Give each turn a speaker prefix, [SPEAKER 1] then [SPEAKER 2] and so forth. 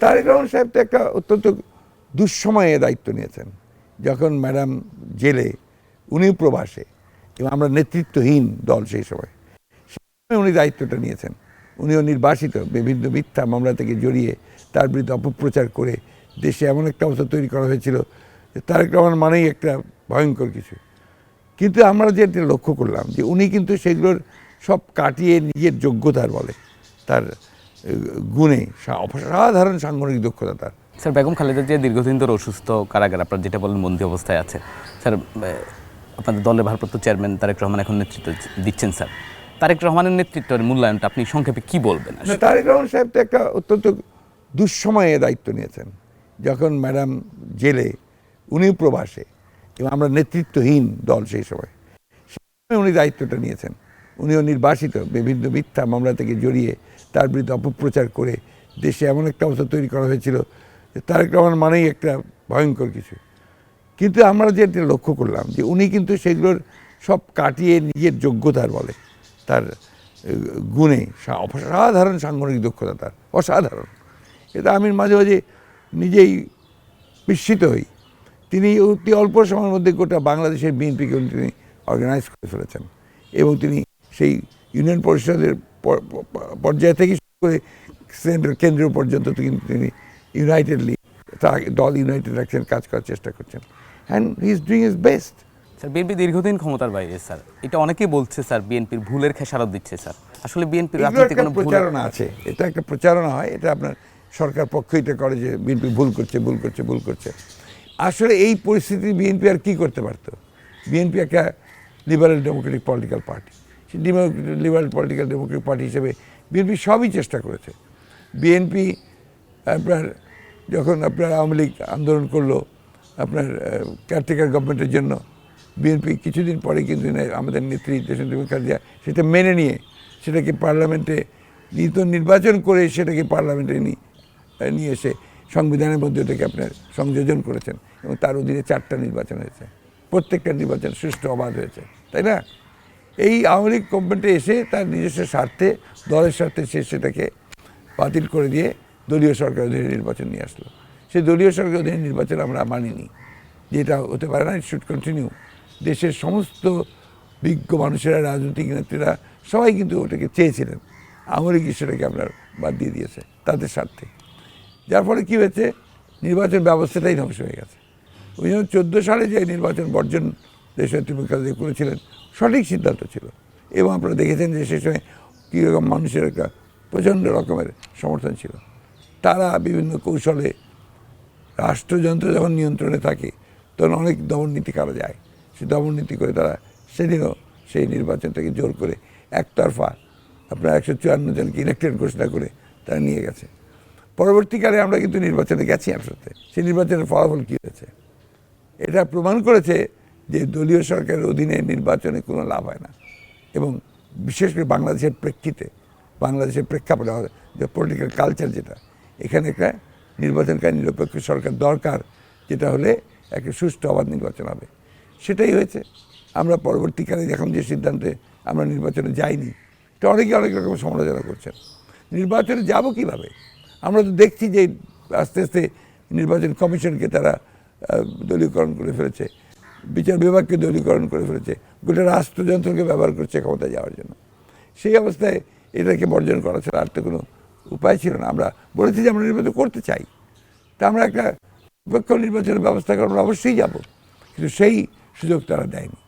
[SPEAKER 1] তারেক রহমান সাহেব তো একটা অত্যন্ত দুঃসময়ে দায়িত্ব নিয়েছেন, যখন ম্যাডাম জেলে, উনি প্রবাসে এবং আমরা নেতৃত্বহীন দল সেই সময় উনি দায়িত্বটা নিয়েছেন। উনিও নির্বাসিত, বিভিন্ন মিথ্যা মামলা থেকে জড়িয়ে তার বিরুদ্ধে অপপ্রচার করে দেশে এমন একটা অবস্থা তৈরি করা হয়েছিল যে তারেক রহমান মানেই একটা ভয়ঙ্কর কিছু। কিন্তু আমরা যেটা লক্ষ্য করলাম যে উনি কিন্তু সেগুলোর সব কাটিয়ে নিজের যোগ্যতার বলে, তার গুণে, অসাধারণ সাংগঠনিক দক্ষতা তার।
[SPEAKER 2] স্যার, বেগম খালেদা জিয়া দীর্ঘদিন ধরে অসুস্থ, কারাগার, আপনার যেটা বলেন বন্দি অবস্থায় আছে। স্যার, আপনাদের দলের ভারপ্রাপ্ত চেয়ারম্যান তারেক রহমান এখন নেতৃত্ব দিচ্ছেন। স্যার, তারেক রহমানের নেতৃত্বের মূল্যায়নটা আপনি সংক্ষেপে কি বলবেন?
[SPEAKER 1] তারেক রহমান সাহেব তো একটা অত্যন্ত দুঃসময়ে দায়িত্ব নিয়েছেন, যখন ম্যাডাম জেলে, উনি প্রবাসে এবং আমরা নেতৃত্বহীন দল সেই সময় উনি দায়িত্বটা নিয়েছেন। উনিও নির্বাসিত, বিভিন্ন মিথ্যা মামলা থেকে জড়িয়ে তার বিরুদ্ধে অপপ্রচার করে দেশে এমন একটা অবস্থা তৈরি করা হয়েছিল যে তারেক রহমান মানেই একটা ভয়ঙ্কর কিছু। কিন্তু আমরা যেটা লক্ষ্য করলাম যে উনি কিন্তু সেগুলোর সব কাটিয়ে নিজের যোগ্যতার বলে, তার গুণে, অসাধারণ সাংগঠনিক দক্ষতা তার, অসাধারণ। এটা আমি মাঝে মাঝে নিজেই বিস্মিত হই। তিনি অতি অল্প সময়ের মধ্যে গোটা বাংলাদেশের বিএনপিকে তিনি অর্গানাইজ করে ফেলেছেন এবং তিনি সেই ইউনিয়ন পরিষদের পর্যায় থেকে শুরু করে কেন্দ্র পর্যন্ত তিনি ইউনাইটেডলি দল ইউনাইটেড রাখছেন, কাজ করার চেষ্টা করছেন, and he is doing his best.
[SPEAKER 2] Sir, BNP দীর্ঘদিন ক্ষমতার বাইরে স্যার, এটা অনেকেই বলছে স্যার বিএনপির ভুলের খেসারত দিচ্ছে স্যার। আসলে বিএনপির রাজনীতি কোনো
[SPEAKER 1] প্রচারণা আছে, এটা একটা প্রচারণা হয়, এটা আপনার সরকার পক্ষ এটা করে যে বিএনপি ভুল করছে। আসলে এই পরিস্থিতি বিএনপি আর কি করতে পারতো? বিএনপি একটা লিবারেল ডেমোক্রেটিক পলিটিক্যাল পার্টি, সেই লিবারেল পলিটিক্যাল ডেমোক্রেটিক পার্টি হিসেবে বিএনপি সবই চেষ্টা করেছে। বিএনপি আপনার যখন আপনার আওয়ামী লীগ আন্দোলন করলো আপনার কেয়ারটেকার গভর্নমেন্টের জন্য, বিএনপি কিছুদিন পরে কিন্তু আমাদের নেত্রী দেশনেত্রী খালেদা সেটা মেনে নিয়ে সেটাকে পার্লামেন্টে নির্বাচন করে সেটাকে পার্লামেন্টে নিয়ে এসে সংবিধানের মধ্যে ওটাকে আপনার সংযোজন করেছেন এবং তার অধীনে 4টা নির্বাচন হয়েছে, প্রত্যেকটা নির্বাচন সুষ্ঠু অবাধ হয়েছে, তাই না? এই আওয়ামী লীগ গভর্নমেন্টে এসে তার নিজস্ব স্বার্থে, দলের স্বার্থে সে সেটাকে বাতিল করে দিয়ে দলীয় সরকার অধীনে নির্বাচন নিয়ে আসলো। সেই দলীয় সরকার অধীনে নির্বাচন আমরা মানিনি, যেটা হতে পারে না, ইট শুড কন্টিনিউ। দেশের সমস্ত বিজ্ঞ মানুষেরা, রাজনৈতিক নেত্রীরা সবাই কিন্তু ওটাকে চেয়েছিলেন, আওয়ামী লীগ সেটাকে আপনার বাদ দিয়ে দিয়েছে তাদের স্বার্থে। যার ফলে কী হয়েছে, নির্বাচন ব্যবস্থাটাই ধ্বংস হয়ে গেছে। 2014 সালে যে নির্বাচন বর্জন দেশনেত্রী খালেদা জিয়া করেছিলেন, সঠিক সিদ্ধান্ত ছিল এবং আপনারা দেখেছেন যে সে সময় কীরকম মানুষের একটা প্রচণ্ড রকমের সমর্থন ছিল। তারা বিভিন্ন কৌশলে, রাষ্ট্রযন্ত্র যখন নিয়ন্ত্রণে থাকে তখন অনেক দমননীতি করা যায়, সে দমননীতি করে তারা সেদিনও সেই নির্বাচনটাকে জোর করে একতরফা আপনার 154 জনকে ইলেক্টেড ঘোষণা করে তারা নিয়ে গেছে। পরবর্তীকালে আমরা কিন্তু নির্বাচনে গেছি একসাথে, সেই নির্বাচনের ফলাফল কী হয়েছে এটা প্রমাণ করেছে যে দলীয় সরকারের অধীনে নির্বাচনে কোনো লাভ হয় না। এবং বিশেষ করে বাংলাদেশের প্রেক্ষিতে, বাংলাদেশের প্রেক্ষাপটে যে পলিটিক্যাল কালচার, যেটা এখানে একটা নির্বাচনকারী নিরপেক্ষ সরকার দরকার, যেটা হলে একটা সুষ্ঠু অবাধ নির্বাচন হবে, সেটাই হয়েছে। আমরা পরবর্তীকালে এখন যে সিদ্ধান্তে আমরা নির্বাচনে যাইনি, এটা অনেকে অনেক রকম সমালোচনা করছেন। নির্বাচনে যাব কীভাবে? আমরা তো দেখছি যে আস্তে আস্তে নির্বাচন কমিশনকে তারা দলীয়করণ করে ফেলেছে, বিচার বিভাগকে দলীয়করণ করে ফেলেছে, গোটা রাষ্ট্রযন্ত্রকে ব্যবহার করছে ক্ষমতা যাওয়ার জন্য। সেই অবস্থায় এটাকে বর্জন করা ছাড়া আর তো কোনো উপায় ছিল না। আমরা বলেছি যে আমরা নির্বাচন করতে চাই, তা আমরা একটা নিরপেক্ষ নির্বাচনের ব্যবস্থা করে আমরা অবশ্যই যাব, কিন্তু সেই সুযোগ তারা দেয়নি।